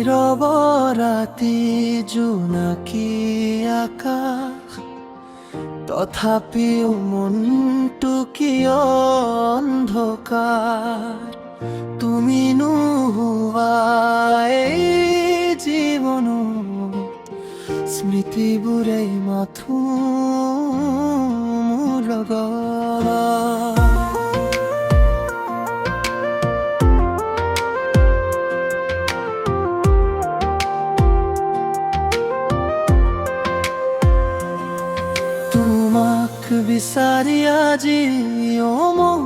নীরব রাতি জোনাকি আকাশ, তথাপিও মনটো কিয় অন্ধকাৰ। তুমি নোহোৱা এই জীৱনত স্মৃতিবোৰেই মাথো মোৰ লগত। তোমাক বিচাৰি আজি মই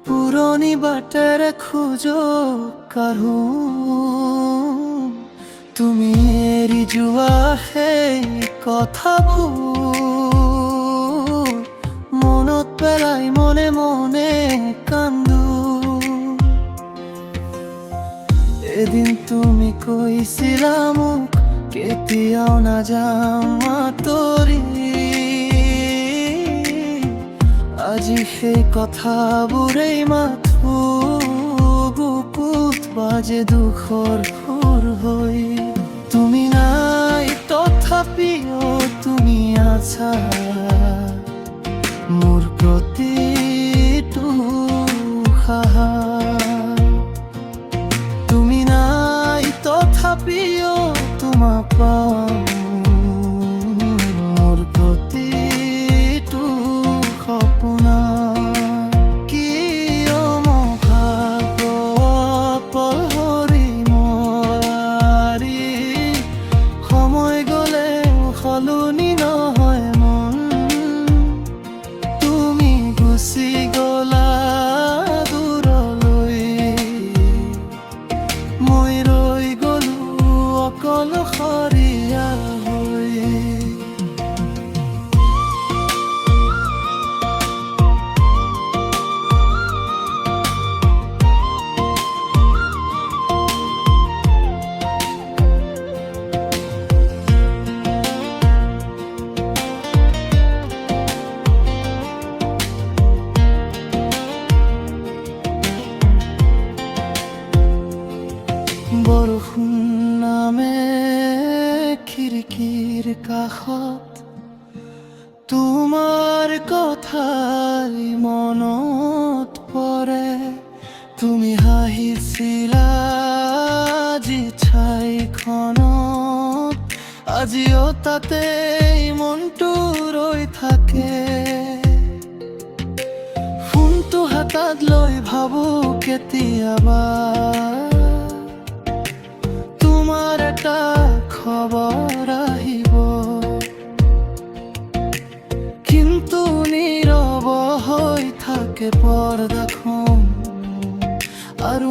পুৰণি বাটেৰে খোজো কাঢ়ো। তুমি এৰি যোৱা সেই কথাবোৰ মনত পেলাই মনে মনে কান্দো। এদিন তুমি কৈছিলা মোক কেতিয়াও নাযাম আঁতৰি। আজি সেই কথাবোৰেই মাথো বুকুত বাজে দুখৰ সুৰ হৈ। তুমি নাই তথাপিও তুমি আছা মোৰ প্ৰতিটো সাহস। তুমি নাই তথাপিও তোমাক পাওঁ মোৰ প্ৰতিটো সপোনা। কিয় মহাব পাহৰি নোৱাৰি, সময় গ'লেও সলনি নহয় মন। তুমি গুচি গ'লা দূৰলৈ, মই ৰৈ গ'লো অকলশৰীয়া হৈ। বৰষুণ নামে খিৰিকীৰ কাষত, তোমাৰ কথাই মনত পৰে। তুমি হাঁহিছিলা যি ঠাইখনত, আজিও তাতেই মনটো ৰৈ থাকে। ফোনটো হাতত লৈ ভাবো কেতিয়াবা তোমাৰ এটা খবৰ আহিব, কিন্তু নীৰৱ হৈ থাকে পৰ্দাখন আৰু